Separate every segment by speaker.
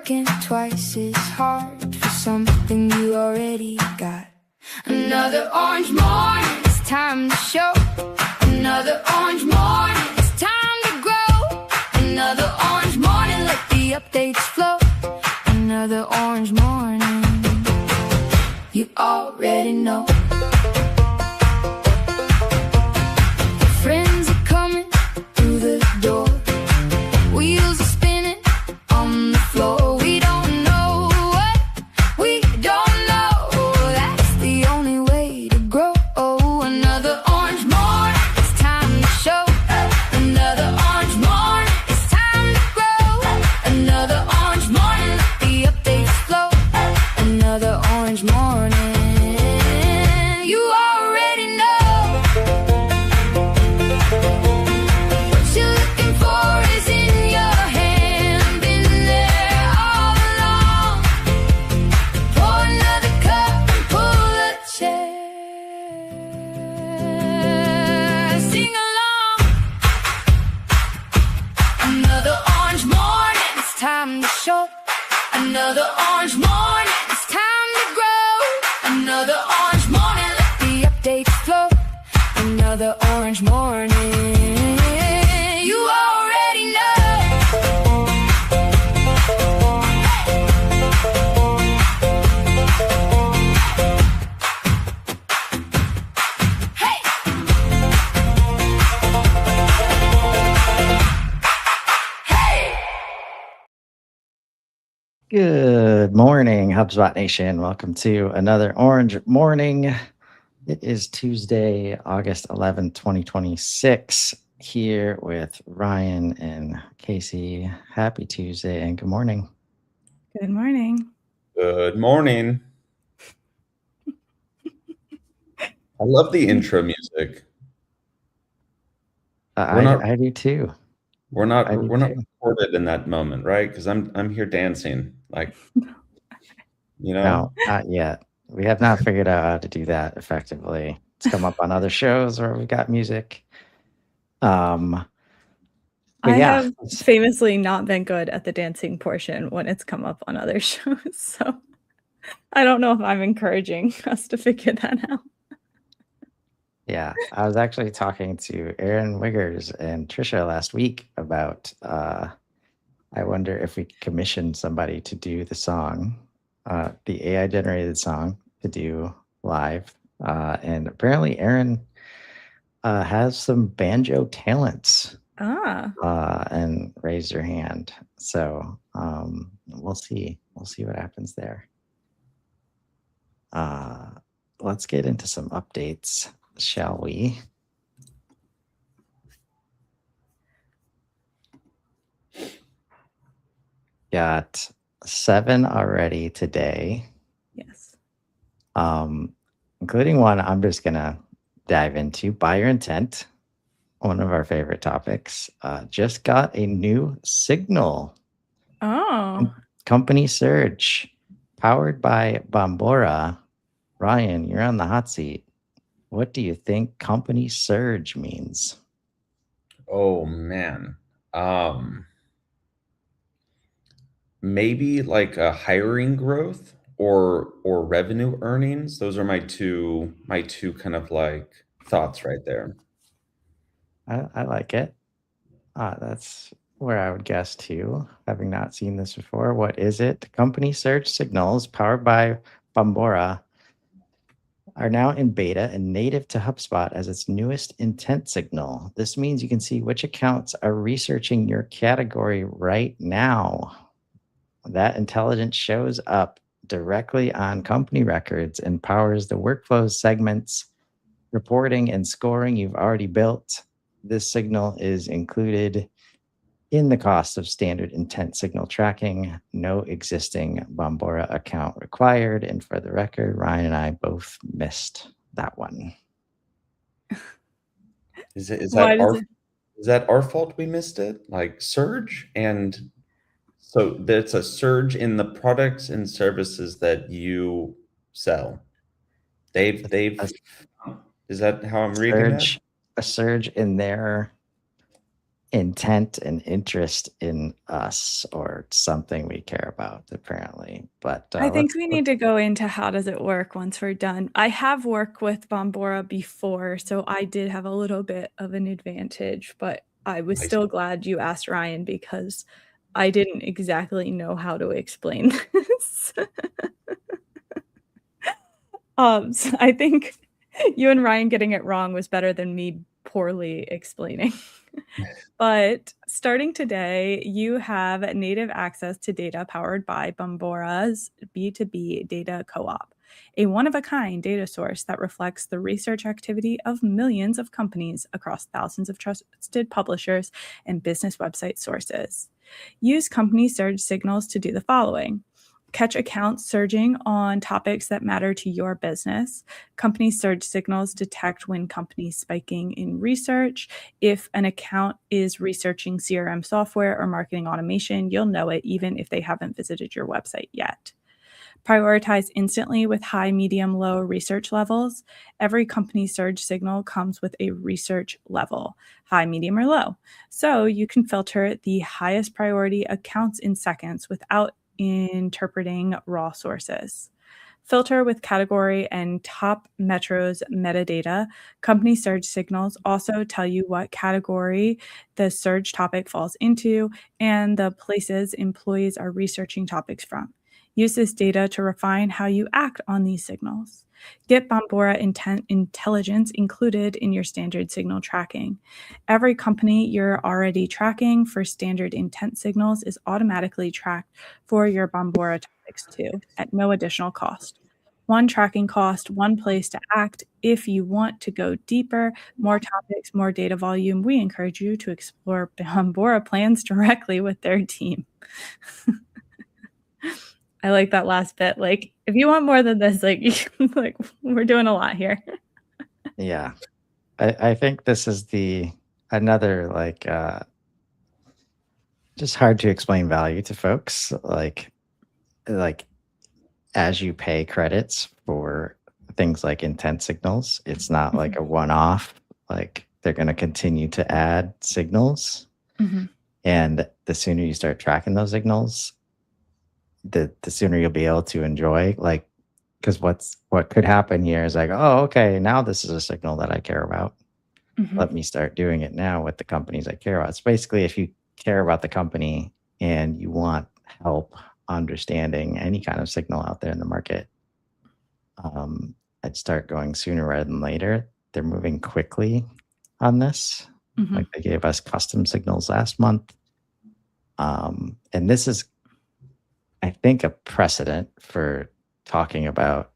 Speaker 1: working twice as hard for something you already got. Another orange morning, it's time to show. Another orange morning, it's time to grow. Another orange morning, let the updates flow. Another orange morning, you already know. Friends are coming through the door. Wheels are spinning on the floor. We don't know what we don't know. That's the only way to grow. Another orange morning, it's time to show. Another orange morning, it's time to grow. Another orange morning, let the updates flow. Another orange morning, you already know. What you're looking for is in your hand. Been there all along. Pour another cup and pull a chair. Sing along. Another orange morning, it's time to show. Another orange morning, it's time to grow. Another orange morning, let the updates flow. Another orange morning, you already know. Hey! Hey!
Speaker 2: Good morning, HubSpot Nation. Welcome to another Orange Morning. It is Tuesday, August 11th, 2026, here with Ryan and Casey. Happy Tuesday and good morning.
Speaker 3: Good morning.
Speaker 4: Good morning. I love the intro music.
Speaker 2: I do too.
Speaker 4: We're not
Speaker 2: I do too.
Speaker 4: recorded in that moment, right? Because I'm here dancing, like,
Speaker 2: No, not yet. We have not figured out how to do that effectively. It's come up on other shows where we've got music.
Speaker 3: I have famously not been good at the dancing portion when it's come up on other shows, so I don't know if I'm encouraging us to figure that out.
Speaker 2: Yeah, I was actually talking to Aaron Wiggers and Trisha last week about I wonder if we could commission somebody to do the song, the AI generated song to do live. And apparently Aaron has some banjo talents and raised her hand. So we'll see. We'll see what happens there. Let's get into some updates, shall we? Got 7 already today.
Speaker 3: Yes.
Speaker 2: Including one I'm just gonna dive into. Buyer intent, one of our favorite topics. Just got a new signal. Company surge, powered by Bombora. Ryan, you're on the hot seat. What do you think company surge means?
Speaker 4: Oh man. Maybe like a hiring growth or revenue earnings. Those are my two kind of like thoughts right there.
Speaker 2: I like it. That's where I would guess too, having not seen this before. What is it? Company search signals powered by Bombora are now in beta and native to HubSpot as its newest intent signal. This means you can see which accounts are researching your category right now. That intelligence shows up directly on company records and powers the workflows, segments, reporting, and scoring you've already built. This signal is included in the cost of standard intent signal tracking. No existing Bombora account required. And for the record, Ryan and I both missed that one.
Speaker 4: Is that our fault we missed it? Like surge? And so that's a surge in the products and services that you sell. Is that how I'm reading that?
Speaker 2: A surge in their intent and interest in us or something we care about, apparently. But
Speaker 3: I think we need to go into how does it work once we're done. I have worked with Bombora before, so I did have a little bit of an advantage, but I was still glad you asked Ryan because I didn't exactly know how to explain this. So I think you and Ryan getting it wrong was better than me poorly explaining. But starting today, you have native access to data powered by Bombora's B2B Data Co-op, a one-of-a-kind data source that reflects the research activity of millions of companies across thousands of trusted publishers and business website sources. Use company surge signals to do the following. Catch accounts surging on topics that matter to your business. Company surge signals detect when companies spiking in research. If an account is researching CRM software or marketing automation, you'll know it even if they haven't visited your website yet. Prioritize instantly with high, medium, low research levels. Every company surge signal comes with a research level, high, medium, or low. So you can filter the highest priority accounts in seconds without interpreting raw sources. Filter with category and top metros metadata. Company surge signals also tell you what category the surge topic falls into and the places employees are researching topics from. Use this data to refine how you act on these signals. Get Bombora intelligence included in your standard signal tracking. Every company you're already tracking for standard intent signals is automatically tracked for your Bombora topics too, at no additional cost. One tracking cost, one place to act. If you want to go deeper, more topics, more data volume, we encourage you to explore Bombora plans directly with their team. I like that last bit. Like, if you want more than this, like we're doing a lot here.
Speaker 2: Yeah. I think this is another just hard to explain value to folks. Like as you pay credits for things like intent signals, it's not like a one-off, like they're going to continue to add signals. And the sooner you start tracking those signals, the sooner you'll be able to enjoy, like, because what could happen here is like, oh, okay, now this is a signal that I care about. Let me start doing it now with the companies I care about. It's basically if you care about the company and you want help understanding any kind of signal out there in the market, I'd start going sooner rather than later. They're moving quickly on this. Like they gave us custom signals last month. And this is, I think, a precedent for talking about,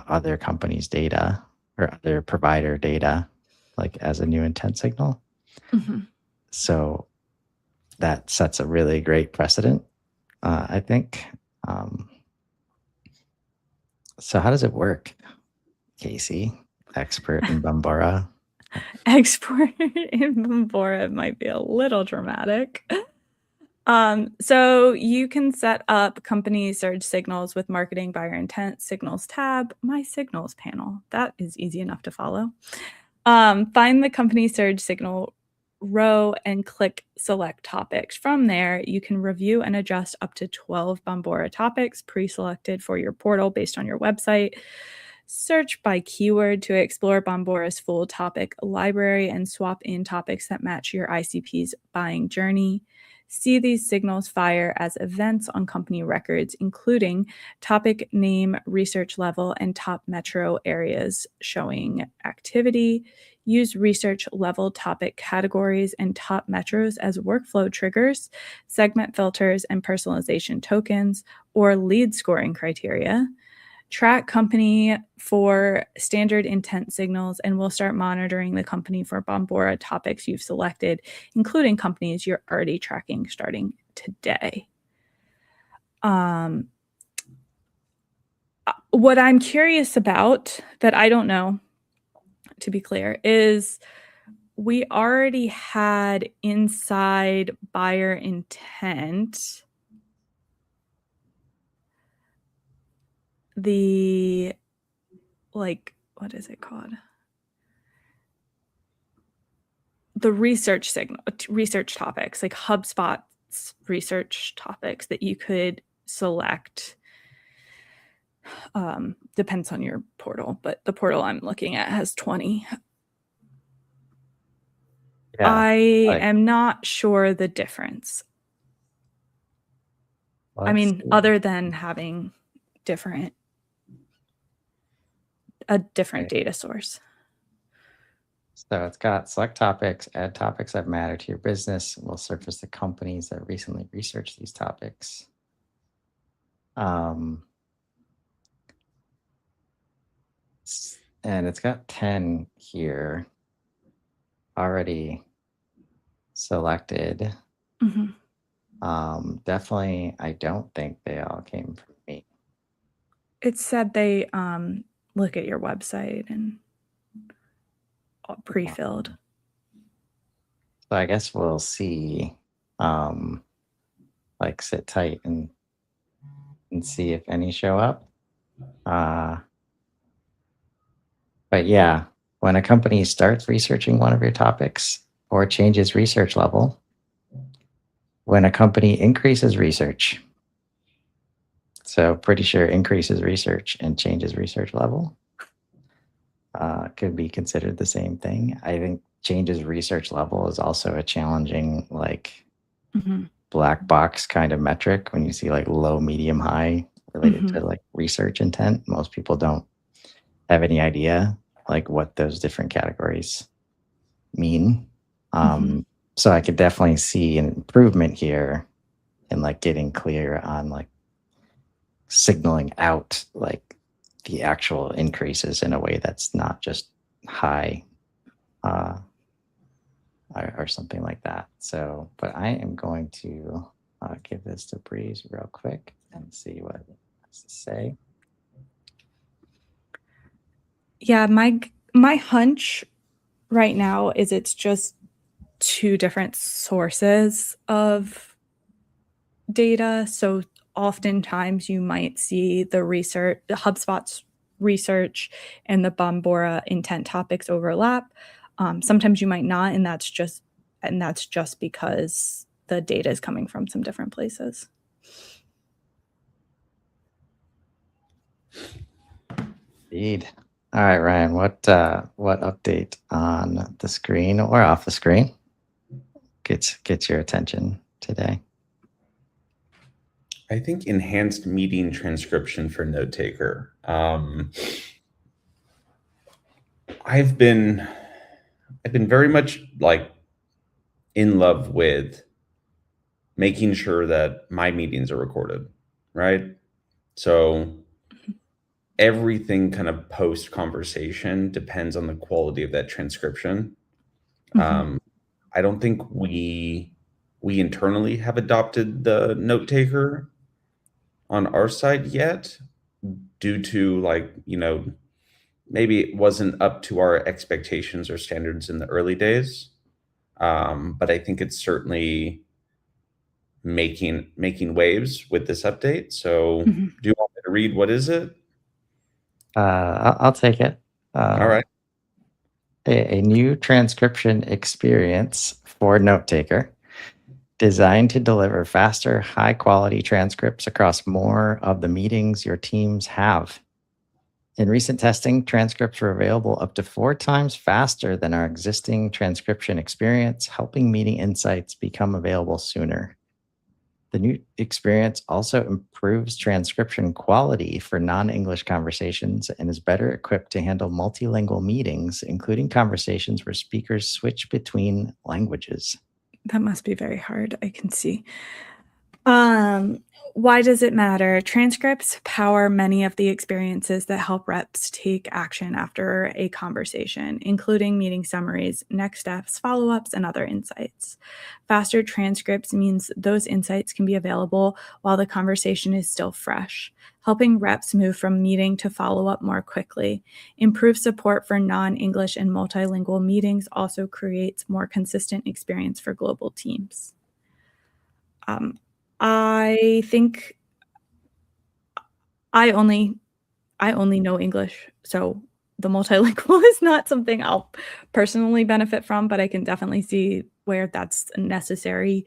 Speaker 2: other companies' data or other provider data, like as a new intent signal. So that sets a really great precedent, I think. So how does it work, Casey, expert in Bombora?
Speaker 3: Expert in Bombora might be a little dramatic. So you can set up company surge signals with marketing buyer intent signals tab, my signals panel. That is easy enough to follow. Find the company surge signal row and click select topics. From there, you can review and adjust up to 12 Bombora topics pre-selected for your portal based on your website. Search by keyword to explore Bombora's full topic library and swap in topics that match your ICP's buying journey. See these signals fire as events on company records, including topic name, research level, and top metro areas showing activity. Use research level topic categories and top metros as workflow triggers, segment filters, and personalization tokens, or lead scoring criteria. Track company for standard intent signals, and we'll start monitoring the company for Bombora topics you've selected, including companies you're already tracking starting today. What I'm curious about that I don't know, to be clear, is we already had inside buyer intent the, like, what is it called? the research topics, like HubSpot's research topics that you could select. Depends on your portal, but the portal I'm looking at has 20.
Speaker 2: Yeah,
Speaker 3: I am not sure the difference. I mean, other than having a different data source.
Speaker 2: So it's got select topics, add topics that matter to your business. Will surface the companies that recently researched these topics. And it's got 10 here already selected. Definitely, I don't think they all came from me.
Speaker 3: It said they look at your website and pre-filled.
Speaker 2: So I guess we'll see, like sit tight and see if any show up. But yeah, when a company starts researching one of your topics or changes research level, when a company increases research, so pretty sure increases research and changes research level, could be considered the same thing. I think changes research level is also a challenging, like black box kind of metric when you see like low, medium, high related to like research intent. Most people don't have any idea like what those different categories mean. So I could definitely see an improvement here in like getting clear on like signaling out like the actual increases in a way that's not just high or something like that. So, but I am going to give this to Breeze real quick and see what it has to say.
Speaker 3: Yeah, my hunch right now is it's just two different sources of data. So oftentimes you might see the HubSpot's research and the Bombora intent topics overlap. Sometimes you might not, and that's just because the data is coming from some different places.
Speaker 2: Indeed. All right, Ryan, what update on the screen or off the screen gets your attention today?
Speaker 4: I think enhanced meeting transcription for note taker. I've been very much like in love with making sure that my meetings are recorded, right? So everything kind of post conversation depends on the quality of that transcription. I don't think we internally have adopted the note taker on our side yet, due to like, maybe it wasn't up to our expectations or standards in the early days. But I think it's certainly making waves with this update. So do you want me to read what is it?
Speaker 2: I'll take it.
Speaker 4: All right.
Speaker 2: A new transcription experience for note taker designed to deliver faster, high quality transcripts across more of the meetings your teams have. In recent testing, transcripts were available up to 4 times faster than our existing transcription experience, helping meeting insights become available sooner. The new experience also improves transcription quality for non-English conversations and is better equipped to handle multilingual meetings, including conversations where speakers switch between languages.
Speaker 3: That must be very hard, I can see. Why does it matter? Transcripts power many of the experiences that help reps take action after a conversation, including meeting summaries, next steps, follow-ups, and other insights. Faster transcripts means those insights can be available while the conversation is still fresh, helping reps move from meeting to follow-up more quickly. Improved support for non-English and multilingual meetings also creates more consistent experience for global teams. I think I only know English, so the multilingual is not something I'll personally benefit from, but I can definitely see where that's necessary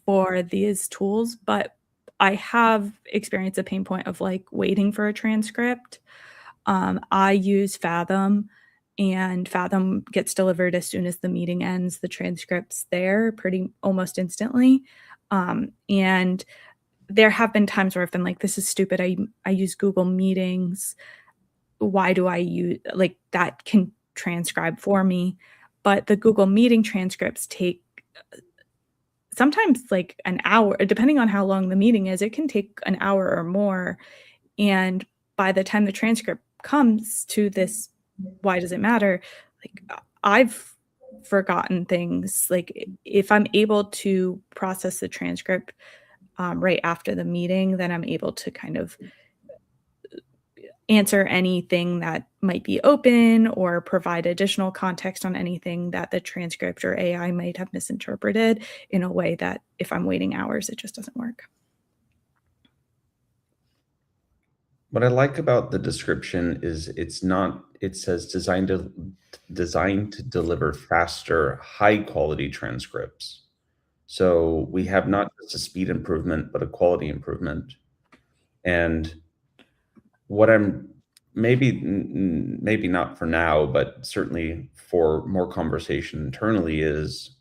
Speaker 3: for these tools. But I have experienced a pain point of like waiting for a transcript. I use Fathom, and Fathom gets delivered as soon as the meeting ends. The transcript's there pretty almost instantly. And there have been times where I've been like, this is stupid. I use Google Meetings. Why do I use, like, that can transcribe for me? But the Google Meeting transcripts take sometimes like an hour, depending on how long the meeting is, it can take an hour or more. And by the time the transcript comes to this, why does it matter? Like, I've forgotten things. Like, if I'm able to process the transcript right after the meeting, then I'm able to kind of answer anything that might be open or provide additional context on anything that the transcript or AI might have misinterpreted in a way that if I'm waiting hours, it just doesn't work.
Speaker 4: What I like about the description is it says designed to deliver faster, high quality transcripts. So we have not just a speed improvement, but a quality improvement. And what I'm maybe not for now, but certainly for more conversation internally is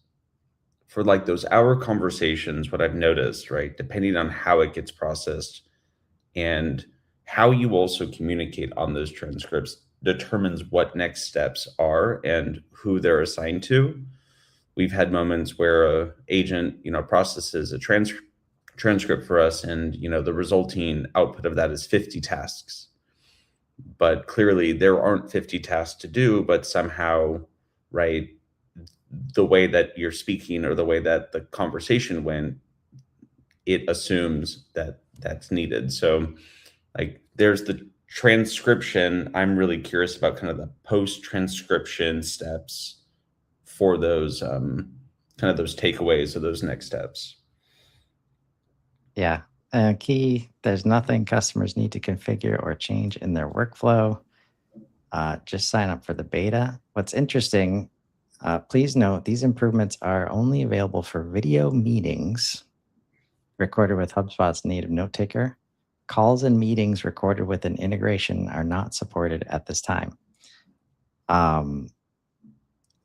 Speaker 4: for like those hour conversations, what I've noticed, right, depending on how it gets processed and how you also communicate on those transcripts determines what next steps are and who they're assigned to. We've had moments where a agent, processes a transcript for us, and the resulting output of that is 50 tasks. But clearly there aren't 50 tasks to do, but somehow, right, the way that you're speaking or the way that the conversation went, it assumes that that's needed. So like there's the transcription. I'm really curious about kind of the post-transcription steps for those kind of those takeaways or those next steps.
Speaker 2: Yeah. Key, there's nothing customers need to configure or change in their workflow. Just sign up for the beta. What's interesting, please note these improvements are only available for video meetings recorded with HubSpot's native note taker. Calls and meetings recorded with an integration are not supported at this time.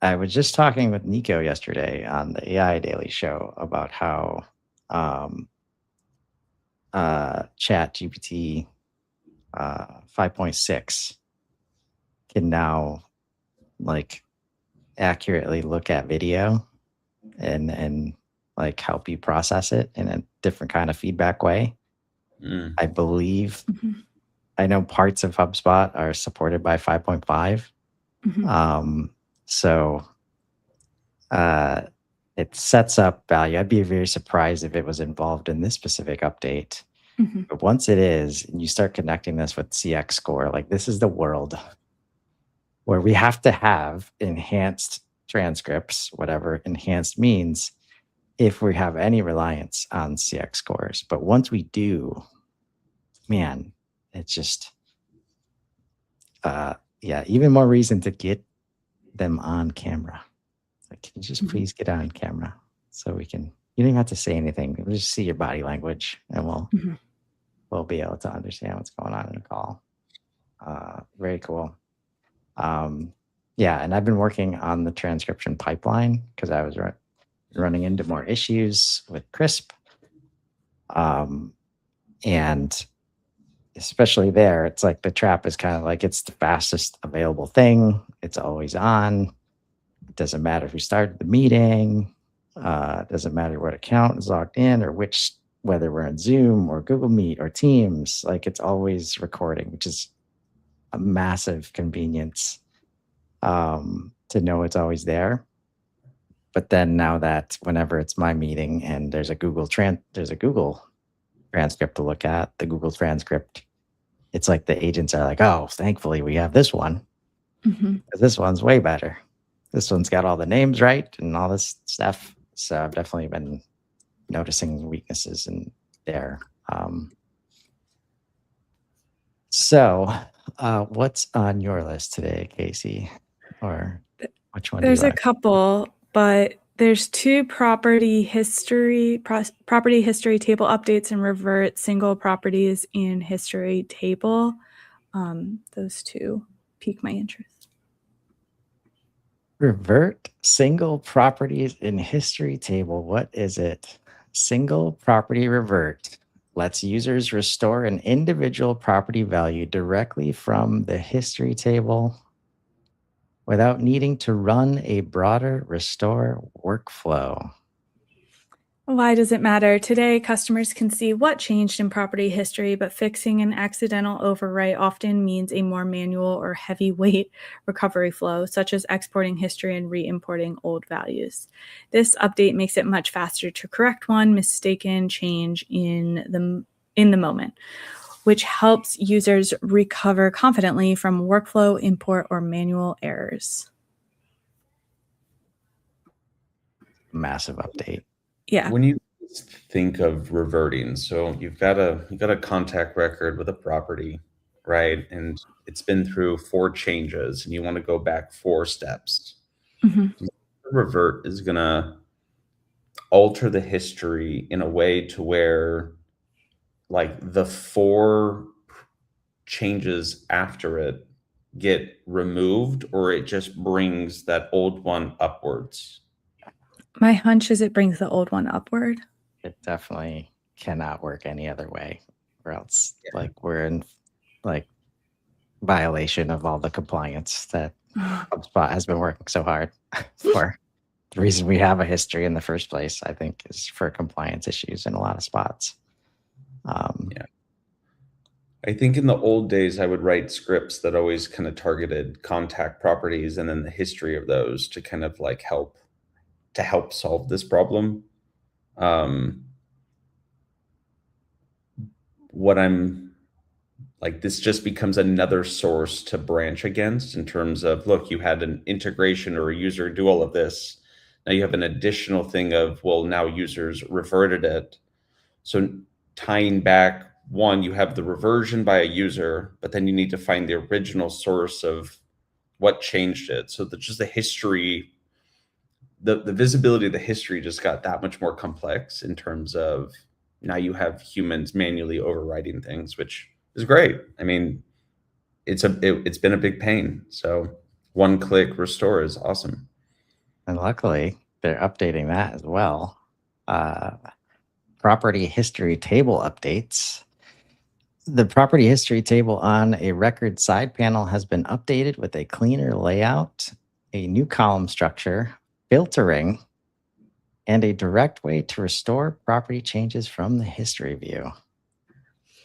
Speaker 2: I was just talking with Nico yesterday on the AI Daily Show about how Chat GPT 5.6 can now like accurately look at video and like help you process it in a different kind of feedback way. I believe I know parts of HubSpot are supported by 5.5. So it sets up value. I'd be very surprised if it was involved in this specific update. But once it is, and you start connecting this with CX score, like this is the world where we have to have enhanced transcripts, whatever enhanced means, if we have any reliance on CX scores. But once we do, man, it's just, even more reason to get them on camera. Like, can you just please get on camera so we can, you don't even have to say anything. We'll just see your body language and we'll be able to understand what's going on in a call. Very cool. And I've been working on the transcription pipeline because I was running into more issues with Crisp. And especially there, it's like the trap is kind of like it's the fastest available thing. It's always on. It doesn't matter who started the meeting. It doesn't matter what account is logged in or whether we're on Zoom or Google Meet or Teams. Like it's always recording, which is a massive convenience to know it's always there. But then now that whenever it's my meeting and there's a Google transcript to look at, the Google transcript, it's like the agents are like, oh, thankfully we have this one. This one's way better. This one's got all the names right and all this stuff. So I've definitely been noticing weaknesses in there. So What's on your list today, Casey? Or which one do you
Speaker 3: There's a
Speaker 2: like?
Speaker 3: couple, but there's two property history table updates and revert single properties in history table. Those two pique my interest.
Speaker 2: Revert single properties in history table. What is it? Single property revert lets users restore an individual property value directly from the history table without needing to run a broader restore workflow.
Speaker 3: Why does it matter? Today, customers can see what changed in property history, but fixing an accidental overwrite often means a more manual or heavyweight recovery flow, such as exporting history and re-importing old values. This update makes it much faster to correct one mistaken change in the moment, which helps users recover confidently from workflow, import, or manual errors.
Speaker 2: Massive update.
Speaker 3: Yeah.
Speaker 4: When you think of reverting, so you've got a contact record with a property, right? And it's been through 4 changes and you want to go back 4 steps.
Speaker 3: Mhm.
Speaker 4: Revert is going to alter the history in a way to where like the 4 changes after it get removed, or it just brings that old one upwards.
Speaker 3: My hunch is it brings the old one upward.
Speaker 2: It definitely cannot work any other way, or else like we're in like violation of all the compliance that HubSpot has been working so hard for. The reason we have a history in the first place, I think, is for compliance issues in a lot of spots.
Speaker 4: Yeah. I think in the old days, I would write scripts that always kind of targeted contact properties and then the history of those to kind of like help solve this problem. What I'm like, this just becomes another source to branch against in terms of, look, you had an integration or a user do all of this. Now you have an additional thing of, well, now users reverted it. So tying back, one, you have the reversion by a user, but then you need to find the original source of what changed it. So that just the history, the visibility of the history just got that much more complex in terms of now you have humans manually overriding things, which is great. I mean, it's been a big pain. So one click restore is awesome.
Speaker 2: And luckily, they're updating that as well. Property history table updates. The property history table on a record side panel has been updated with a cleaner layout, a new column structure, filtering, and a direct way to restore property changes from the history view.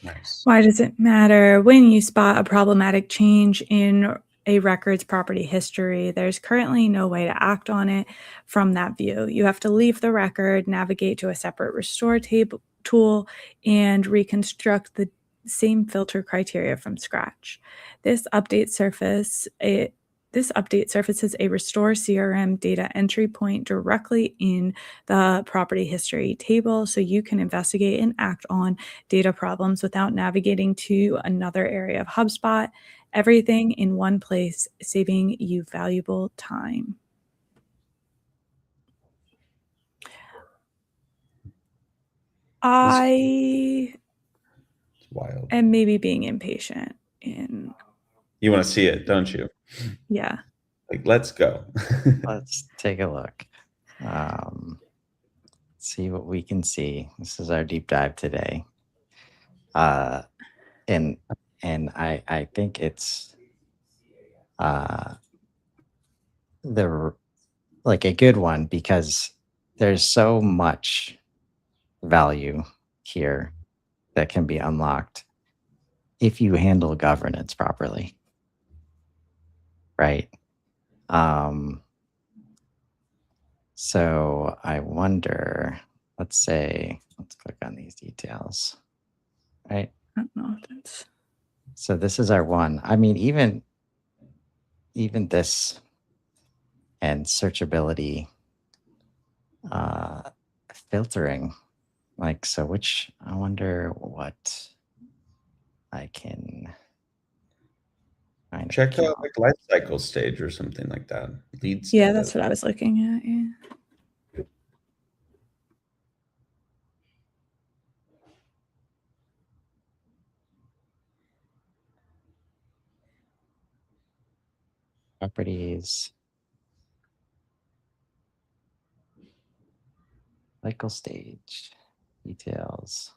Speaker 4: Nice.
Speaker 3: Why does it matter? When you spot a problematic change in a record's property history, there's currently no way to act on it from that view. You have to leave the record, navigate to a separate restore table tool, and reconstruct the same filter criteria from scratch. This update surfaces a restore CRM data entry point directly in the property history table, so you can investigate and act on data problems without navigating to another area of HubSpot. Everything in one place, saving you valuable time. I
Speaker 4: It's wild.
Speaker 3: am maybe being impatient in.
Speaker 4: You want to see it, don't you?
Speaker 3: Yeah.
Speaker 4: Like, let's go.
Speaker 2: Let's take a look. See what we can see. This is our deep dive today. And I think it's the like a good one because there's so much value here that can be unlocked if you handle governance properly, right? So I wonder, let's click on these details, right?
Speaker 3: I don't know if that's.
Speaker 2: So this is our one. I mean, even this and searchability, filtering, like, so which, I wonder what I can kind of
Speaker 4: Check out
Speaker 2: account.
Speaker 4: like life cycle stage or something like that. Lead
Speaker 3: Yeah,
Speaker 4: status.
Speaker 3: that's what I was looking at. Yeah.
Speaker 2: Properties. Cycle stage. Details.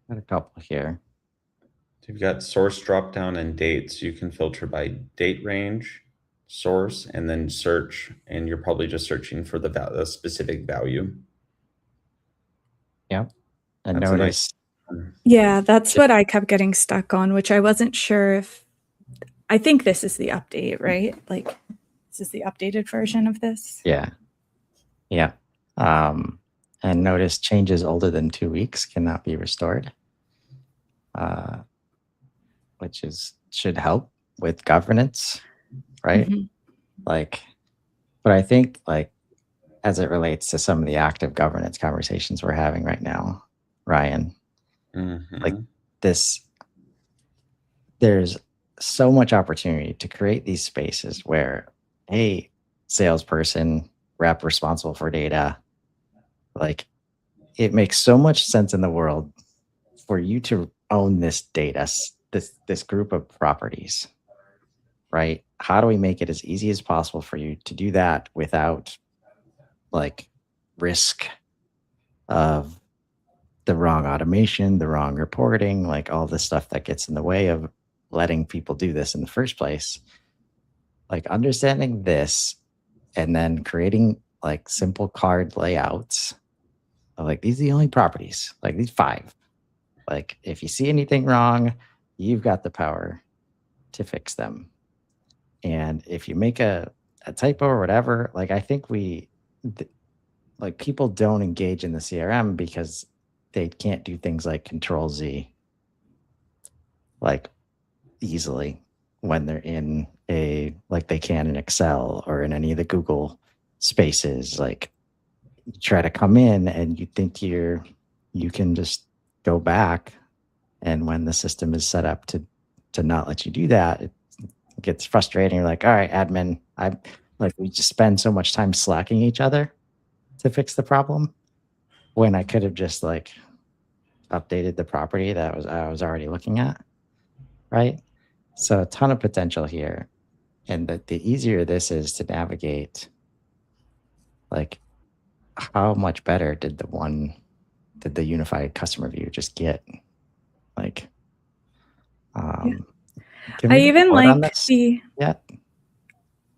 Speaker 2: Got a couple here.
Speaker 4: You've got source drop down and dates. You can filter by date range, source, and then search. And you're probably just searching for the specific value.
Speaker 2: Yep. And
Speaker 4: That's a
Speaker 2: notice.
Speaker 3: Yeah, that's what I kept getting stuck on, which I wasn't sure if. I think this is the update, right? Like, this is the updated version of this.
Speaker 2: Yeah. Yeah. And notice changes older than 2 weeks cannot be restored, which should help with governance, right?
Speaker 3: Mhm.
Speaker 2: Like, but I think like as it relates to some of the active governance conversations we're having right now, Ryan, like this, there's so much opportunity to create these spaces where, hey, salesperson, rep responsible for data, like it makes so much sense in the world for you to own this data, this group of properties, right? How do we make it as easy as possible for you to do that without like risk of the wrong automation, the wrong reporting, like all the stuff that gets in the way of letting people do this in the first place? Like understanding this and then creating like simple card layouts of like, these are the only properties, like these 5. Like if you see anything wrong, you've got the power to fix them. And if you make a typo or whatever, like I think like people don't engage in the CRM because they can't do things like Control Z like easily when they're in like they can in Excel or in any of the Google spaces. Like you try to come in and you think you can just go back, and when the system is set up to not let you do that, it gets frustrating. You're like, all right, admin, we just spend so much time slacking each other to fix the problem when I could have just like updated the property that I was already looking at, right? So a ton of potential here. And the easier this is to navigate, like how much better did the unified customer view just get? Like, can
Speaker 3: I
Speaker 2: we
Speaker 3: even
Speaker 2: report on
Speaker 3: like
Speaker 2: this
Speaker 3: the.
Speaker 2: yet?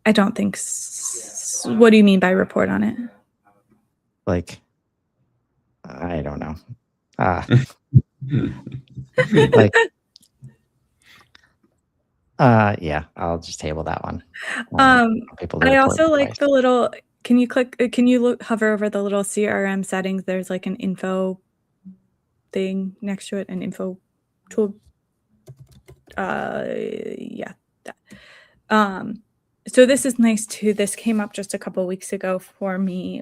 Speaker 3: I don't think. What do you mean by report on it?
Speaker 2: Like, I don't know. Like, yeah, I'll just table that one.
Speaker 3: I also like the little. Can you click? Can you hover over the little CRM settings? There's like an info thing next to it, an info tool. Yeah. So this is nice too. This came up just a couple weeks ago for me.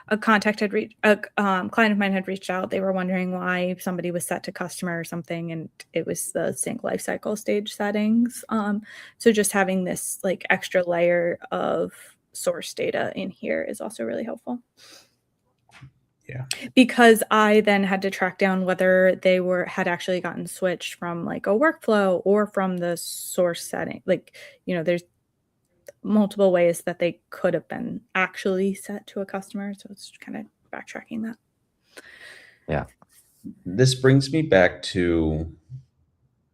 Speaker 3: A client of mine had reached out. They were wondering why somebody was set to customer or something, and it was the sync lifecycle stage settings. So just having this like extra layer of source data in here is also really helpful.
Speaker 4: Yeah.
Speaker 3: Because I then had to track down whether they had actually gotten switched from like a workflow or from the source setting. Like, there's multiple ways that they could have been actually set to a customer. So it's kind of backtracking that.
Speaker 2: Yeah.
Speaker 4: This brings me back to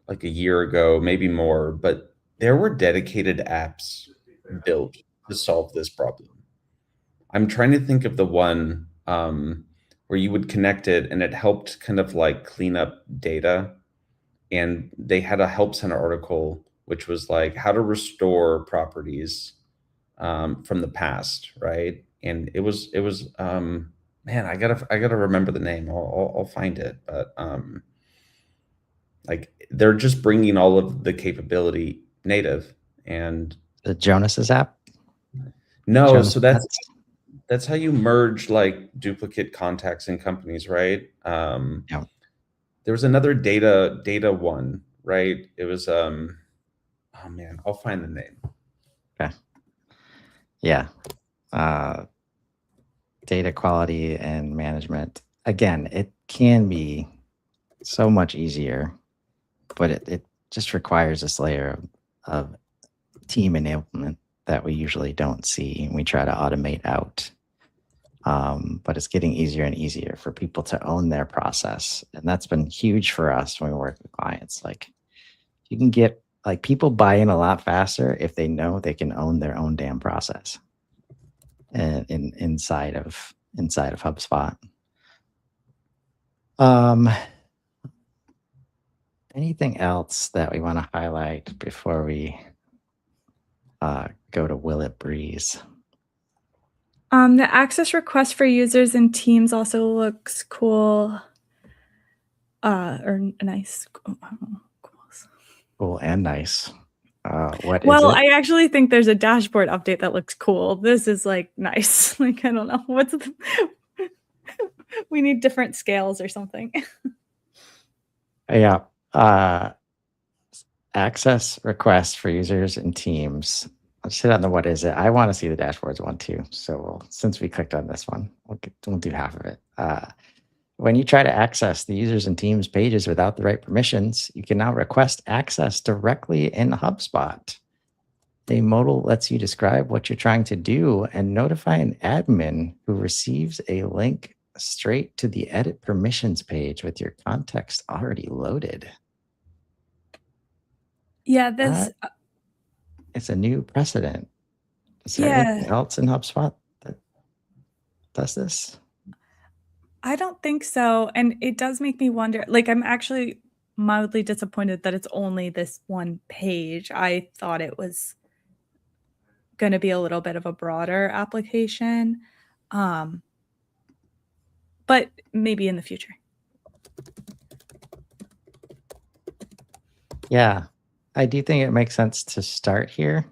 Speaker 4: like a year ago, maybe more, but there were dedicated apps built to solve this problem. I'm trying to think of the one where you would connect it and it helped kind of like clean up data. And they had a help center article, which was like how to restore properties from the past, right? And it was man, I gotta remember the name. I'll find it, but like they're just bringing all of the capability native. And
Speaker 2: the Jonas's app.
Speaker 4: No,
Speaker 2: Jonas
Speaker 4: so that's how you merge like duplicate contacts in companies, right?
Speaker 2: Yeah.
Speaker 4: There was another data one right? It was oh man, I'll find the name.
Speaker 2: Okay. Yeah. Data quality and management. Again, it can be so much easier, but it just requires this layer of team enablement that we usually don't see, and we try to automate out. But it's getting easier and easier for people to own their process. And that's been huge for us when we work with clients. Like, you can get, like, people buy in a lot faster if they know they can own their own damn process and inside of HubSpot. Anything else that we want to highlight before we go to Will It Breeze?
Speaker 3: The access request for users and teams also looks cool. Or nice.
Speaker 2: Cool and nice. What is
Speaker 3: Well,
Speaker 2: it?
Speaker 3: I actually think there's a dashboard update that looks cool. This is like nice. Like, I don't know. What's the we need different scales or something.
Speaker 2: Yeah. Access requests for users and teams. Let's hit on the what is it. I want to see the dashboards one too. So since we clicked on this one, we'll do half of it. When you try to access the users and teams pages without the right permissions, you can now request access directly in HubSpot. The modal lets you describe what you're trying to do and notify an admin who receives a link straight to the edit permissions page with your context already loaded.
Speaker 3: Yeah, this
Speaker 2: it's a new precedent. Is there anything else in HubSpot that does this?
Speaker 3: I don't think so. And it does make me wonder, like, I'm actually mildly disappointed that it's only this one page. I thought it was going to be a little bit of a broader application. But maybe in the future.
Speaker 2: Yeah, I do think it makes sense to start here.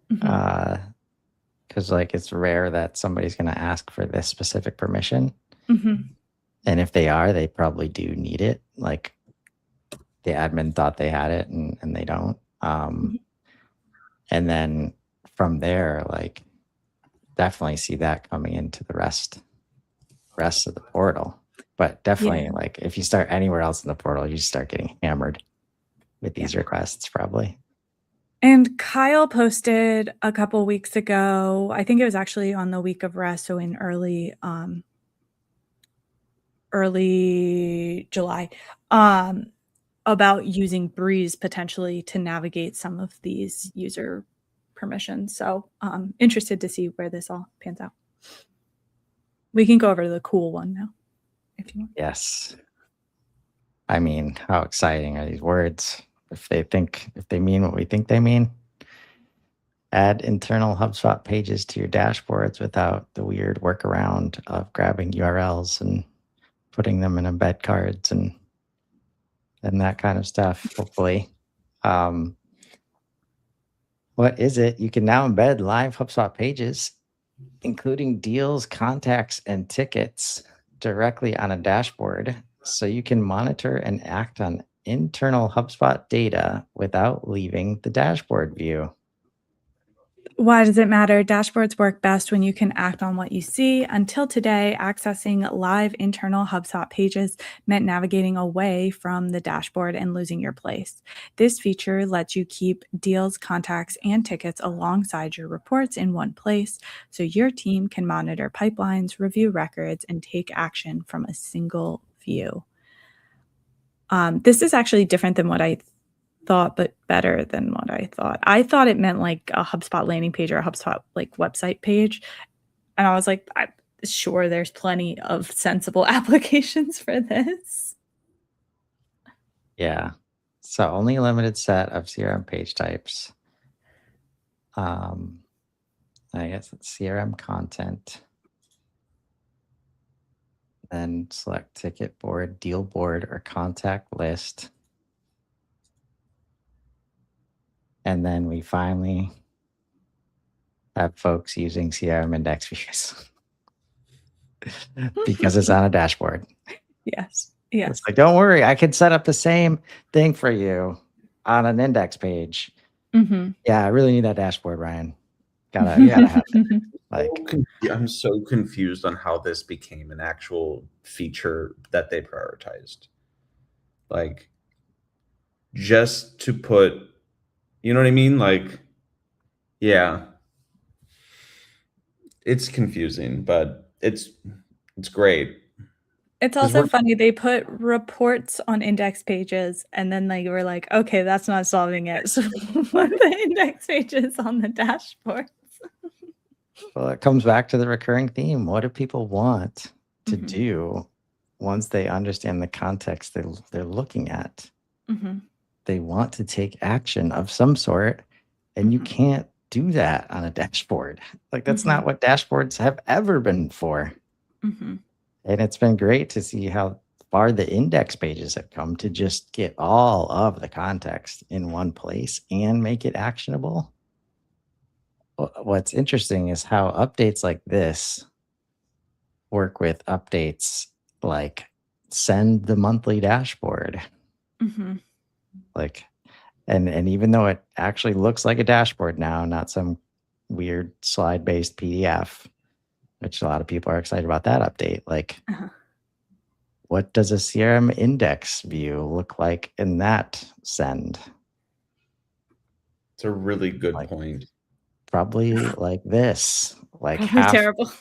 Speaker 2: Because like, it's rare that somebody's going to ask for this specific permission. And if they are, they probably do need it. Like, the admin thought they had it and they don't. And then from there, like, definitely see that coming into the rest of the portal. But definitely, like, if you start anywhere else in the portal, you start getting hammered with these requests probably.
Speaker 3: And Kyle posted a couple weeks ago, I think it was actually on the week of rest, so in early July, about using Breeze potentially to navigate some of these user permissions. So interested to see where this all pans out. We can go over to the cool one now, if you want.
Speaker 2: Yes. I mean, how exciting are these words? If they mean what we think they mean. Add internal HubSpot pages to your dashboards without the weird workaround of grabbing URLs and putting them in embed cards and that kind of stuff, hopefully. What is it? You can now embed live HubSpot pages, including deals, contacts, and tickets directly on a dashboard, so you can monitor and act on internal HubSpot data without leaving the dashboard view.
Speaker 3: Why does it matter? Dashboards work best when you can act on what you see. Until today, accessing live internal HubSpot pages meant navigating away from the dashboard and losing your place. This feature lets you keep deals, contacts, and tickets alongside your reports in one place, so your team can monitor pipelines, review records, and take action from a single view. This is actually different than what I thought, but better than what I thought. I thought it meant like a HubSpot landing page or a HubSpot like website page. And I was like, I'm sure there's plenty of sensible applications for this.
Speaker 2: Yeah. So only a limited set of CRM page types. I guess it's CRM content. Then select ticket board, deal board, or contact list. And then we finally have folks using CRM index views because it's on a dashboard.
Speaker 3: Yes. Yes.
Speaker 2: It's like, don't worry, I can set up the same thing for you on an index page.
Speaker 3: Mm-hmm.
Speaker 2: Yeah, I really need that dashboard, Ryan. Gotta have it. Like,
Speaker 4: I'm so confused on how this became an actual feature that they prioritized. Like, just to put, you know what I mean? Like, yeah, it's confusing, but it's great.
Speaker 3: It's
Speaker 2: 'cause
Speaker 3: also
Speaker 2: we're
Speaker 3: funny. They put reports on index pages, and then they were like, okay, that's not solving it. So put the index pages on the dashboard.
Speaker 2: well, it comes back to the recurring theme. What do people want to
Speaker 3: Mhm.
Speaker 2: do once they understand the context they're looking at?
Speaker 3: Mhm.
Speaker 2: They want to take action of some sort, and you
Speaker 3: Mhm.
Speaker 2: can't do that on a dashboard. Like, that's
Speaker 3: Mhm.
Speaker 2: not what dashboards have ever been for.
Speaker 3: Mhm.
Speaker 2: And it's been great to see how far the index pages have come to just get all of the context in one place and make it actionable. What's interesting is how updates like this work with updates like send the monthly dashboard.
Speaker 3: Mhm.
Speaker 2: Like, and even though it actually looks like a dashboard now, not some weird slide based PDF, which a lot of people are excited about that update. Like,
Speaker 3: Uh-huh.
Speaker 2: what does a CRM index view look like in that send?
Speaker 4: It's a really good
Speaker 2: Like,
Speaker 4: point.
Speaker 2: probably like this, like
Speaker 3: Probably
Speaker 2: half,
Speaker 3: terrible.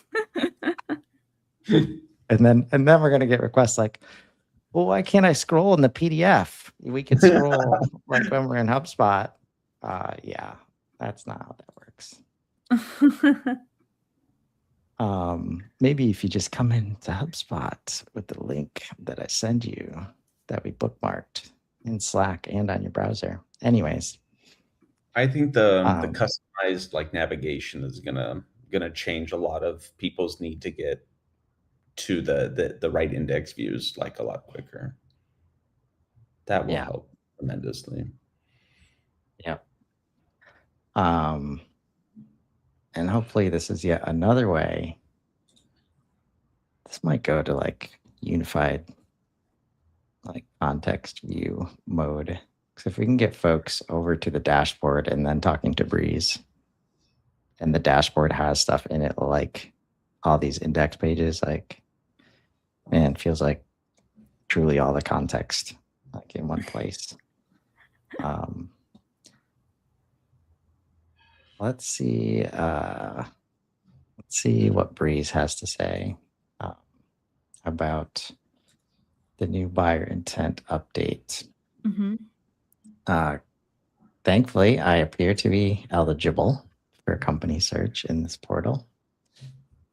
Speaker 2: and then we're gonna get requests like, well, why can't I scroll in the PDF? We could scroll like when we're in HubSpot. Yeah, that's not how that works. Maybe if you just come into HubSpot with the link that I send you that we bookmarked in Slack and on your browser. Anyways,
Speaker 4: I think the
Speaker 2: um,
Speaker 4: customized like navigation is gonna change a lot of people's need to get to the right index views like a lot quicker. That will
Speaker 2: yeah,
Speaker 4: help tremendously.
Speaker 2: yeah. Um, and hopefully this is yet another way. This might go to like unified like context view mode. Because if we can get folks over to the dashboard and then talking to Breeze, and the dashboard has stuff in it like all these index pages, like, man, it feels like truly all the context like in one place. Um, let's see what Breeze has to say about the new buyer intent update.
Speaker 3: Mhm.
Speaker 2: Thankfully, I appear to be eligible for a company search in this portal.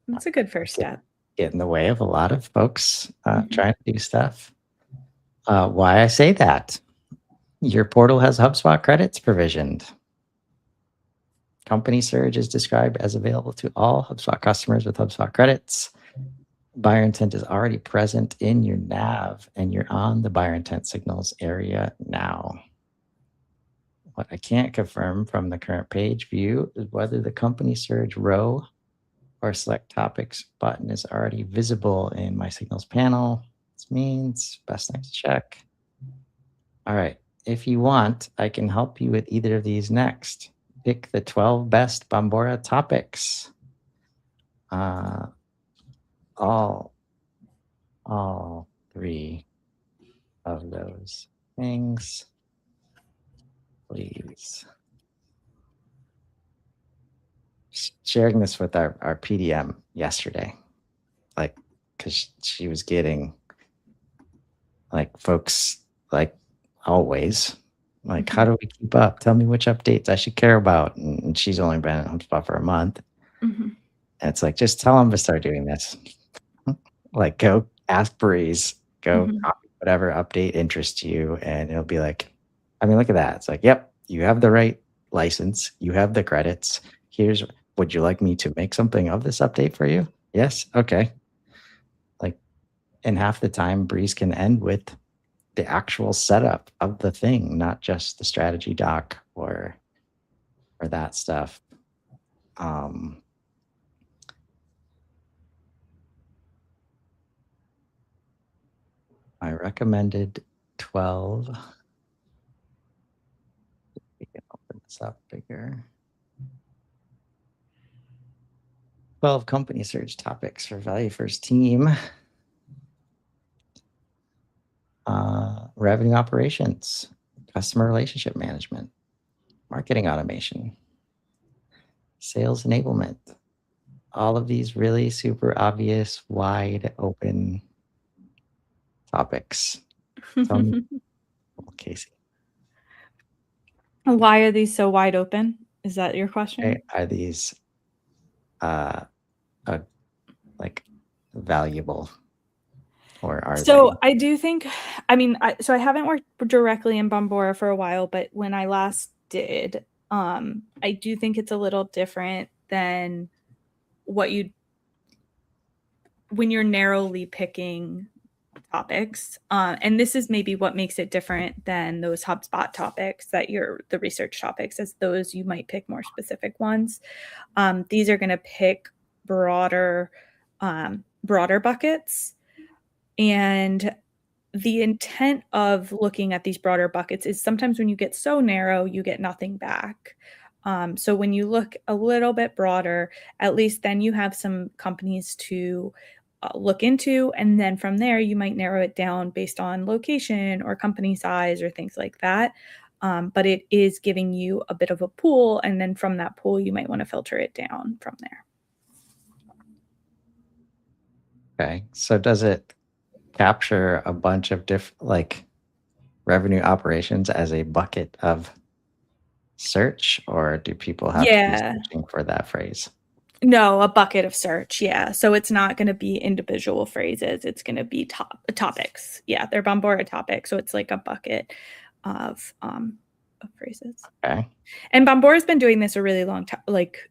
Speaker 3: That's a good first step.
Speaker 2: Get in the way of a lot of folks
Speaker 3: Mhm.
Speaker 2: trying to do stuff. Why I say that? Your portal has HubSpot credits provisioned. Company Surge is described as available to all HubSpot customers with HubSpot credits. Buyer intent is already present in your nav, and you're on the buyer intent signals area now. What I can't confirm from the current page view is whether the Company Surge row or select topics button is already visible in my signals panel. This means best time to check. All right. If you want, I can help you with either of these next. Pick the 12 best Bombora topics. All three of those things, please. Sharing this with our PDM yesterday, like, because she was getting like folks like always like, how do we keep up? Tell me which updates I should care about. And she's only been at HubSpot for a month.
Speaker 3: Mhm.
Speaker 2: And it's like, just tell them to start doing this. Like, go ask Breeze, go
Speaker 3: Mhm.
Speaker 2: copy whatever update interests you, and it'll be like, I mean, look at that. It's like, yep, you have the right license, you have the credits. Would you like me to make something of this update for you? Yes. Okay. Like, and half the time, Breeze can end with the actual setup of the thing, not just the strategy doc or that stuff. I recommended 12 What's up bigger? 12 company search topics for Value First Team. Revenue operations, customer relationship management, marketing automation, sales enablement. All of these really super obvious, wide open topics. Tell me, Casey.
Speaker 3: Why are these so wide open? Is that your question?
Speaker 2: Are these like valuable, or are
Speaker 3: so
Speaker 2: they?
Speaker 3: I do think, I mean, I haven't worked directly in Bombora for a while, but when I last did, I do think it's a little different than when you're narrowly picking topics. And this is maybe what makes it different than those HubSpot topics the research topics, as those you might pick more specific ones. These are going to pick broader buckets. And the intent of looking at these broader buckets is sometimes when you get so narrow, you get nothing back. So when you look a little bit broader, at least then you have some companies to look into. And then from there, you might narrow it down based on location or company size or things like that. But it is giving you a bit of a pool. And then from that pool, you might want to filter it down from there.
Speaker 2: Okay. So does it capture a bunch of different, like, revenue operations as a bucket of search, or do people have to be searching for that phrase?
Speaker 3: No, a bucket of search. Yeah. So it's not going to be individual phrases. It's going to be topics. Yeah. They're Bombora topics. So it's like a bucket of phrases.
Speaker 2: Okay.
Speaker 3: And Bombora's been doing this a really long time, like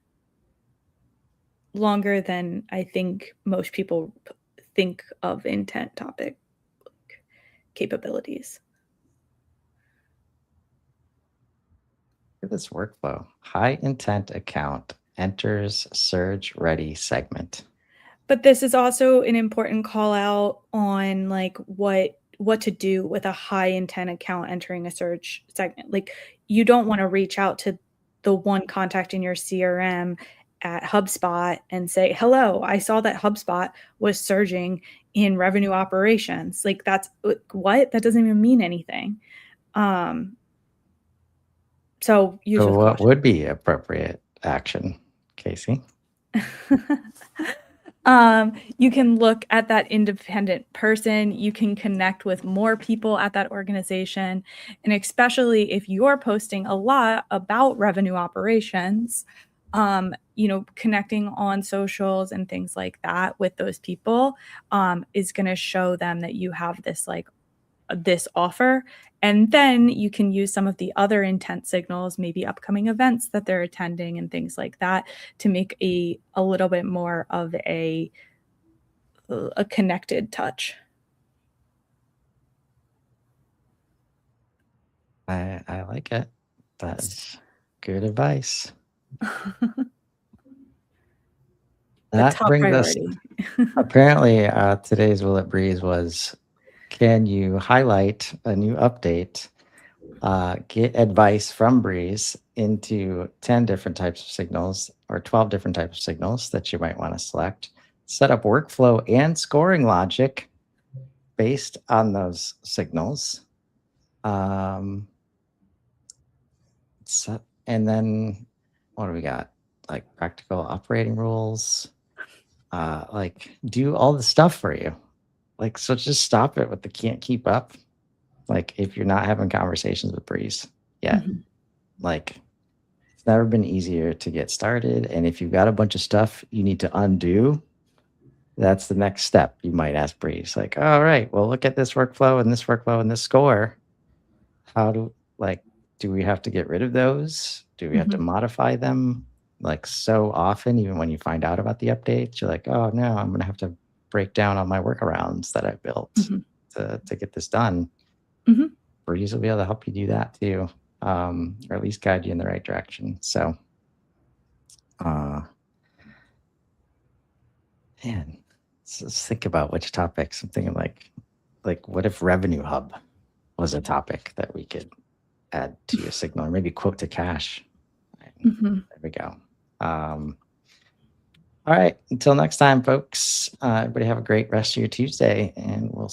Speaker 3: longer than I think most people think of intent topic capabilities.
Speaker 2: Look at this workflow. High intent account enters surge ready segment.
Speaker 3: But this is also an important call out on like what to do with a high intent account entering a surge segment. Like you don't want to reach out to the one contact in your CRM at HubSpot and say, hello, I saw that HubSpot was surging in revenue operations. Like that's what? That doesn't even mean anything. So
Speaker 2: what would be appropriate action, Casey?
Speaker 3: You can look at that independent person. You can connect with more people at that organization. And especially if you're posting a lot about revenue operations, connecting on socials and things like that with those people is going to show them that you have this offer. And then you can use some of the other intent signals, maybe upcoming events that they're attending and things like that, to make a little bit more of a connected touch.
Speaker 2: I like it. That's good advice. That brings us, apparently today's Will It Breeze was, can you highlight a new update, get advice from Breeze into 10 different types of signals or 12 different types of signals that you might want to select, set up workflow and scoring logic based on those signals. And then what do we got? Like practical operating rules, like do all the stuff for you. Like, so just stop it with the can't keep up. Like if you're not having conversations with Breeze yet, like it's never been easier to get started. And if you've got a bunch of stuff you need to undo, that's the next step. You might ask Breeze, like, all right, well, look at this workflow and this workflow and this score. Do we have to get rid of those? Do we have to modify them? Like so often, even when you find out about the updates, you're like, oh no, I'm going to have to break down all my workarounds that I built to get this done. Breeze will be able to help you do that too, or at least guide you in the right direction. So, man, let's think about which topics. I'm thinking like what if Revenue Hub was a topic that we could add to your signal, or maybe quote to cash
Speaker 3: Mhm.
Speaker 2: There we go. All right. Until next time, folks. Everybody have a great rest of your Tuesday, and we'll